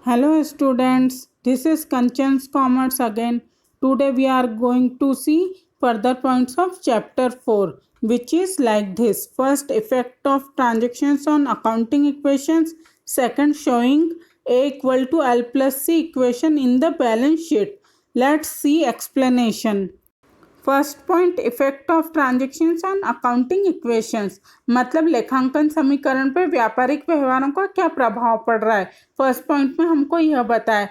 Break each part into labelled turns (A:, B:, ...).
A: Hello students, this is Kanchan's Commerce again. Today we are going to see further points of chapter 4, which is like this. First, effect of transactions on accounting equations. Second, showing A equal to L plus C equation in the balance sheet. Let's see explanation. First point effect of transactions on accounting equations, मतलब लेखांकन समीकरण पर व्यापारिक व्यवहारों का क्या प्रभाव पड़ रहा है। फर्स्ट पॉइंट में हमको यह बताया,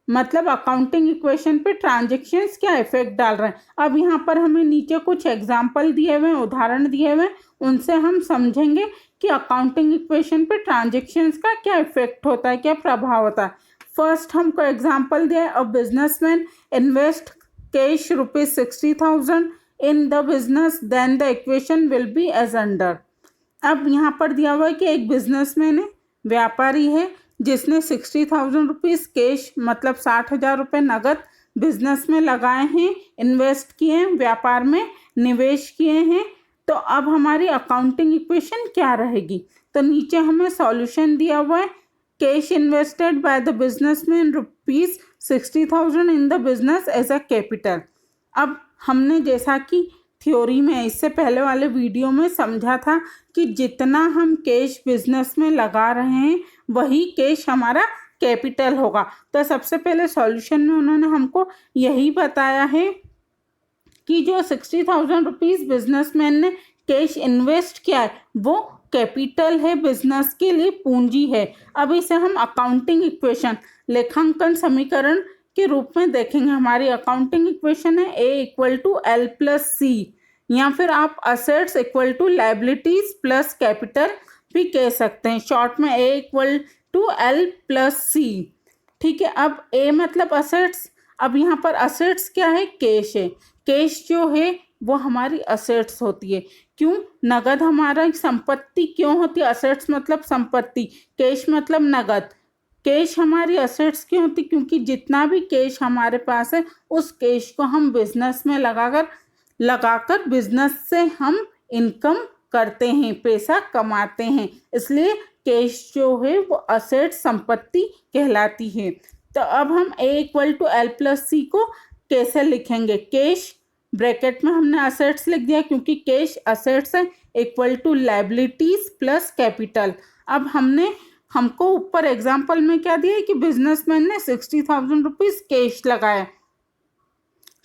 A: मतलब अकाउंटिंग इक्वेशन पे ट्रांजेक्शन्स क्या इफेक्ट डाल रहे हैं। अब यहाँ पर हमें नीचे कुछ एग्जाम्पल दिए हुए, उदाहरण दिए हुए, उनसे हम समझेंगे कि अकाउंटिंग इक्वेशन पे ट्रांजेक्शन्स का क्या इफेक्ट होता है, क्या प्रभाव होता है। फर्स्ट हमको एग्जाम्पल दिया है, a businessman invest cash rupees 60,000 in the business, then the equation will be as under. अब यहाँ पर दिया हुआ है कि एक बिजनेसमैन है, व्यापारी है, जिसने 60,000 रुपीज़ कैश मतलब 60,000 रुपये नगद बिजनेस में लगाए हैं, इन्वेस्ट किए हैं, व्यापार में निवेश किए हैं। तो अब हमारी अकाउंटिंग इक्वेशन क्या रहेगी। तो नीचे हमें सॉल्यूशन दिया हुआ है, cash invested by the businessman rupees 60,000 in the business as a capital. अब हमने जैसा कि थ्योरी में इससे पहले वाले वीडियो में समझा था कि जितना हम कैश बिजनेस में लगा रहे हैं वही कैश हमारा कैपिटल होगा। तो सबसे पहले सॉल्यूशन में उन्होंने हमको यही बताया है कि जो 60,000 रुपीज़ बिजनेसमैन ने कैश इन्वेस्ट किया है वो कैपिटल है, बिजनेस के लिए पूंजी है। अब इसे हम अकाउंटिंग इक्वेशन, लेखांकन समीकरण के रूप में देखेंगे। हमारी अकाउंटिंग इक्वेशन है A equal to L plus C, या फिर आप assets equal to liabilities plus capital भी कह सकते हैं। शॉर्ट में A equal to L plus C, ठीक है। अब ए मतलब असेट्स, अब यहाँ पर असेट्स क्या है, कैश है। कैश जो है वो हमारी असेट्स होती है। क्यों, नगद हमारा संपत्ति क्यों होती है, असेट्स मतलब संपत्ति, कैश मतलब नगद। कैश हमारी असेट्स क्यों होती, क्योंकि जितना भी कैश हमारे पास है उस कैश को हम बिजनेस में लगाकर बिजनेस से हम इनकम करते हैं, पैसा कमाते हैं, इसलिए कैश जो है वो असेट संपत्ति कहलाती है। तो अब हम ए इक्वल टू एल प्लस सी को कैसे लिखेंगे। कैश ब्रैकेट में हमने असेट्स लिख दिया क्योंकि कैश असेट्स है, equal to liabilities plus capital. अब हमको ऊपर एग्जाम्पल में क्या दिया है कि बिजनेसमैन ने 60,000 रुपीज़ कैश लगाया,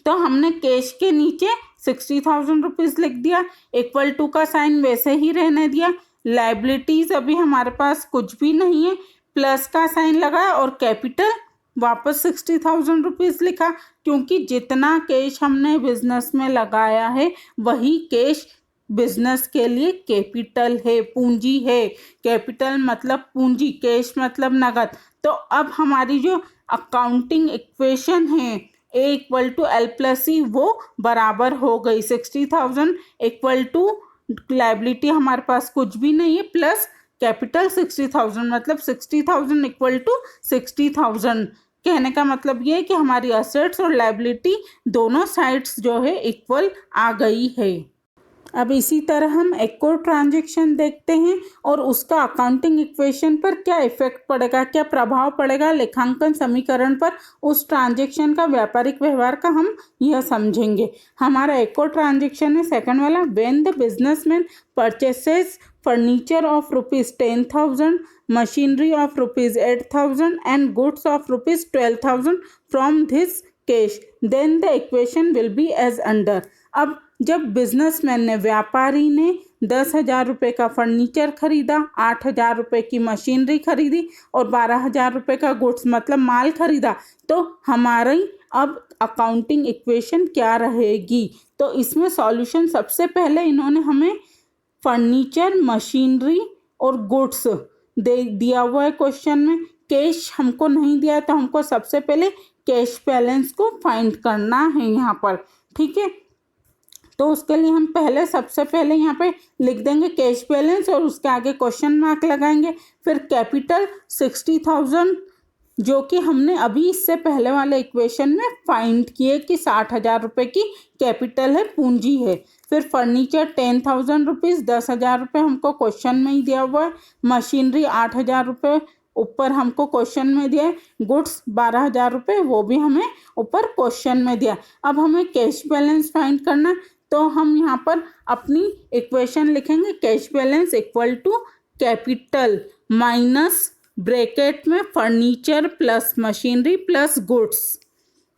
A: तो हमने कैश के नीचे 60,000 रुपीज़ लिख दिया, इक्वल टू का साइन वैसे ही रहने दिया। लाइबिलिटीज अभी हमारे पास कुछ भी नहीं है, प्लस का साइन लगाया और कैपिटल वापस 60,000 रुपीज़ लिखा, क्योंकि जितना कैश हमने बिजनेस में लगाया है वही कैश बिजनेस के लिए कैपिटल है, पूंजी है। कैपिटल मतलब पूंजी, कैश मतलब नगद। तो अब हमारी जो अकाउंटिंग इक्वेशन है A equal to L plus सी वो बराबर हो गई। 60,000 इक्वल टू लाइबिलिटी हमारे पास कुछ भी नहीं है, प्लस कैपिटल 60,000, मतलब 60,000 इक्वल टू 60,000। कहने का मतलब ये है कि हमारी असेट्स और लाइबिलिटी दोनों साइड्स जो है इक्वल आ गई है। अब इसी तरह हम एक और ट्रांजेक्शन देखते हैं और उसका अकाउंटिंग इक्वेशन पर क्या इफेक्ट पड़ेगा, क्या प्रभाव पड़ेगा लेखांकन समीकरण पर, उस ट्रांजेक्शन का व्यापारिक व्यवहार का हम यह समझेंगे। हमारा एक और ट्रांजेक्शन है सेकंड वाला, when the businessman purchases furniture of rupees 10,000, machinery of rupees 8,000 and goods of rupees 12,000 from this cash, then the equation will be as under. अब जब बिजनेसमैन ने, व्यापारी ने 10,000 रुपये का फर्नीचर खरीदा, 8,000 रुपये की मशीनरी खरीदी और 12,000 रुपये का गुड्स मतलब माल खरीदा, तो हमारी अब अकाउंटिंग इक्वेशन क्या रहेगी। तो इसमें सॉल्यूशन सबसे पहले इन्होंने हमें फर्नीचर, मशीनरी और गुड्स दिया हुआ है क्वेश्चन में। कैश हमको नहीं दिया है, तो हमको सबसे पहले कैश बैलेंस को फाइंड करना है यहाँ पर, ठीक है। तो उसके लिए हम सबसे पहले यहाँ पे लिख देंगे कैश बैलेंस और उसके आगे क्वेश्चन मार्क लगाएंगे। फिर कैपिटल 60,000 जो कि हमने अभी इससे पहले वाले इक्वेशन में फाइंड किए कि 60,000 रुपये की कैपिटल है, पूंजी है। फिर फर्नीचर 10,000 रुपीज़, 10,000 रुपये हमको क्वेश्चन में ही दिया हुआ है। मशीनरी 8,000 रुपये ऊपर हमको क्वेश्चन में दिया है। गुड्स 12,000 रुपये, वो भी हमें ऊपर क्वेश्चन में दिया। अब हमें कैश बैलेंस फाइंड करना है, तो हम यहाँ पर अपनी इक्वेशन लिखेंगे। Cash balance equal to capital minus bracket में furniture plus machinery plus goods.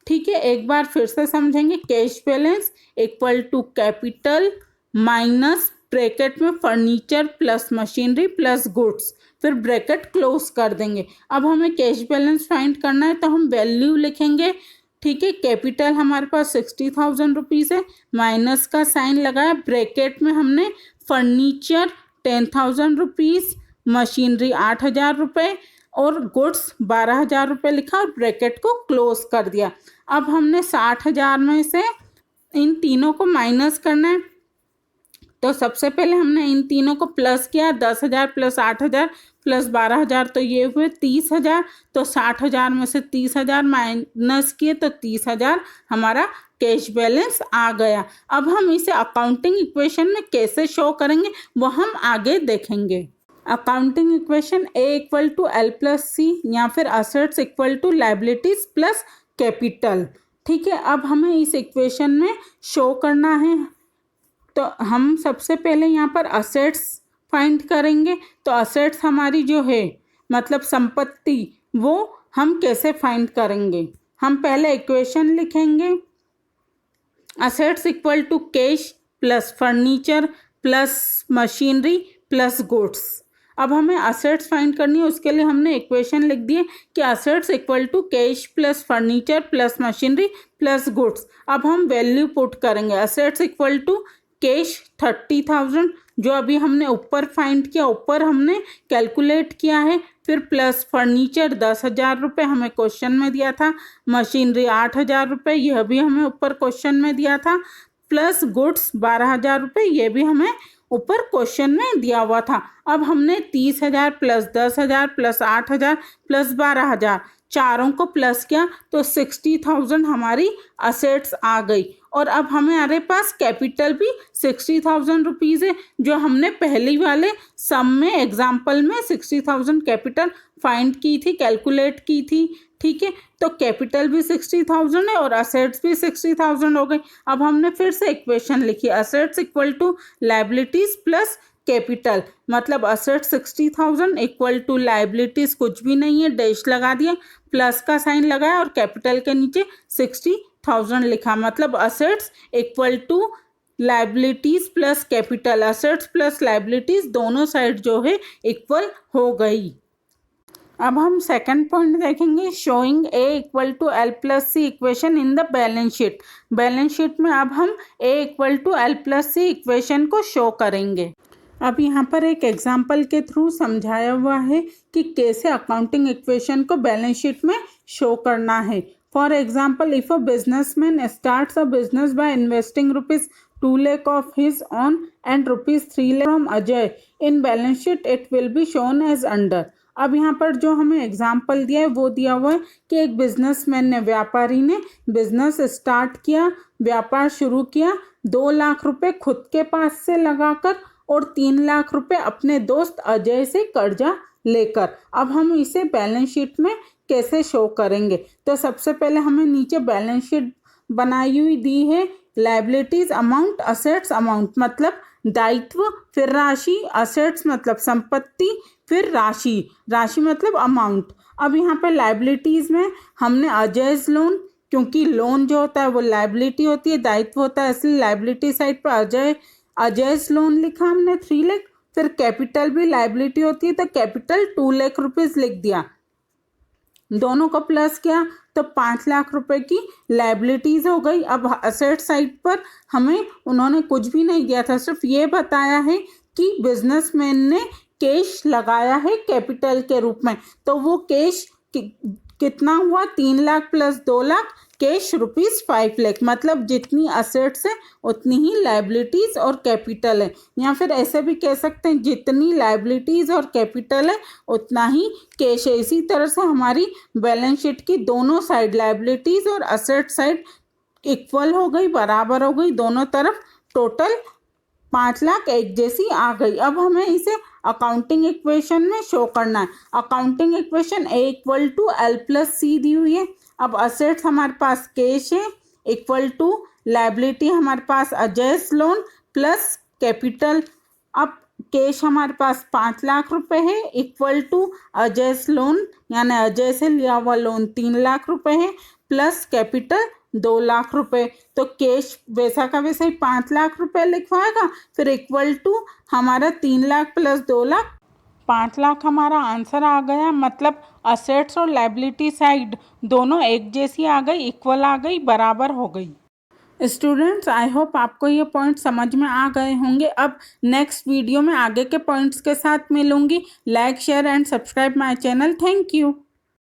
A: ठीक है, एक बार फिर से समझेंगे। Cash balance equal to capital minus bracket में furniture plus machinery plus goods, फिर ब्रैकेट क्लोज कर देंगे। अब हमें कैश बैलेंस फाइंड करना है, तो हम वैल्यू लिखेंगे। ठीक है, कैपिटल हमारे पास 60,000 रुपीज़ है, माइनस का साइन लगाया, ब्रैकेट में हमने फर्नीचर 10,000 रुपीज़, मशीनरी 8,000 रुपये और गुड्स 12,000 रुपये लिखा और ब्रैकेट को क्लोज कर दिया। अब हमने 60,000 में से इन तीनों को माइनस करना है, तो सबसे पहले हमने इन तीनों को प्लस किया। 10,000 प्लस 8,000 प्लस 12,000, तो ये हुए 30,000। तो 60,000 में से 30,000 माइनस किए तो 30,000 हमारा कैश बैलेंस आ गया। अब हम इसे अकाउंटिंग इक्वेशन में कैसे शो करेंगे वो हम आगे देखेंगे। Accounting equation A equal to L plus C, या फिर assets equal to liabilities plus capital. ठीक है, अब हमें इस इक्वेशन में शो करना है, तो हम सबसे पहले यहाँ पर असेट्स फाइंड करेंगे। तो असेट्स हमारी जो है मतलब संपत्ति, वो हम कैसे फाइंड करेंगे। हम पहले इक्वेशन लिखेंगे। Assets equal to cash plus furniture plus machinery plus goods. अब हमें असेट्स फाइंड करनी है, उसके लिए हमने इक्वेशन लिख दी है कि assets equal to cash plus furniture plus machinery plus goods. अब हम वैल्यू पुट करेंगे। असेट्स इक्वल टू कैश 30,000 जो अभी हमने ऊपर फाइंड किया, ऊपर हमने कैलकुलेट किया है, फिर प्लस फर्नीचर 10,000 रुपये हमें क्वेश्चन में दिया था, मशीनरी 8,000 रुपये ये भी हमें ऊपर क्वेश्चन में दिया था, प्लस गुड्स 12,000 रुपये ये भी हमें ऊपर क्वेश्चन में दिया हुआ था। अब हमने 30,000 प्लस 10,000 प्लस 8,000 प्लस 12,000 चारों को प्लस किया तो 60,000 हमारी असेट्स आ गई। और अब हमारे पास कैपिटल भी 60,000 रुपीज़ है, जो हमने पहली वाले सम में एग्जाम्पल में 60,000 कैपिटल फाइंड की थी, कैलकुलेट की थी। ठीक है, तो कैपिटल भी 60,000 है और असेट्स भी 60,000 हो गई। अब हमने फिर से इक्वेशन लिखी, assets equal to liabilities plus capital, मतलब असेट 60,000 इक्वल टू लाइबिलिटीज कुछ भी नहीं है, डैश लगा दिया, प्लस का साइन लगाया और कैपिटल के नीचे 60,000 लिखा, मतलब assets equal to liabilities plus capital, assets plus liabilities दोनों साइड जो है इक्वल हो गई। अब हम सेकंड पॉइंट देखेंगे, showing A equal to L plus C equation in the balance sheet. Balance sheet में अब हम A equal to L plus C equation को शो करेंगे। अब यहाँ पर एक एग्जाम्पल के थ्रू समझाया हुआ है कि कैसे अकाउंटिंग इक्वेशन को बैलेंस शीट में शो करना है। For example, if a businessman starts a business by investing ₹2 lakh of his own and ₹3 lakh from Ajay, in balance sheet it will be shown as under। अब यहाँ पर जो हमें example दिया है वो दिया हुआ है कि एक बिजनेसमैन ने, व्यापारी ने बिजनेस स्टार्ट किया, व्यापार शुरू किया, 2 लाख रुपए खुद के पास से लगाकर और 3 लाख रुपए अपने दोस्त अजय से कर्जा लेकर। अब हम इसे बैलेंस शीट में कैसे शो करेंगे, तो सबसे पहले हमें नीचे बैलेंस शीट बनाई हुई दी है, लाइबिलिटीज अमाउंट, असेट्स अमाउंट मतलब दायित्व, फिर राशि, असेट्स मतलब संपत्ति, फिर राशि, राशि मतलब अमाउंट। अब यहाँ पे लाइबिलिटीज में हमने अजयज लोन, क्योंकि लोन जो होता है वो लाइबिलिटी होती है, दायित्व होता है, इसलिए लाइबिलिटी साइड पर अजयज लोन लिखा हमने 3 लाख। फिर कैपिटल भी लाइबिलिटी होती है तो कैपिटल 2 लाख रुपीज़ लिख दिया, दोनों को प्लस किया तो 5 लाख रुपए की लाइबिलिटीज हो गई। अब असेट साइड पर हमें उन्होंने कुछ भी नहीं दिया था, सिर्फ ये बताया है कि बिजनेसमैन ने कैश लगाया है कैपिटल के रूप में, तो वो कैश कितना हुआ, 3 लाख प्लस 2 लाख, कैश ₹5 लाख, मतलब जितनी असेट्स है उतनी ही लाइबिलिटीज और कैपिटल है। या फिर ऐसे भी कह सकते हैं जितनी लाइबिलिटीज और कैपिटल है उतना ही कैश है। इसी तरह से हमारी बैलेंस शीट की दोनों साइड, लाइबिलिटीज और असेट साइड इक्वल हो गई, बराबर हो गई, दोनों तरफ टोटल 5 लाख एक जैसी आ गई। अब हमें इसे अकाउंटिंग इक्वेशन में शो करना है। Accounting equation A equal to L plus C दी हुई है। अब असेट्स हमारे पास कैश है इक्वल टू लायबिलिटी हमारे पास अजयस लोन प्लस कैपिटल। अब कैश हमारे पास 5 लाख रुपए है इक्वल टू अजयस लोन यानी अजय से लिया हुआ लोन 3 लाख रुपए है प्लस कैपिटल 2 लाख रुपए। तो कैश वैसा का वैसा ही 5 लाख रुपए लिखवाएगा, फिर इक्वल टू हमारा 3 लाख प्लस 2 लाख 5 लाख हमारा आंसर आ गया। मतलब असेट्स और लायबिलिटी साइड दोनों एक जैसी आ गई, इक्वल आ गई, बराबर हो गई। स्टूडेंट्स आई होप आपको ये पॉइंट समझ में आ गए होंगे। अब नेक्स्ट वीडियो में आगे के पॉइंट्स के साथ मिलूंगी। Like share and subscribe my channel. Thank you.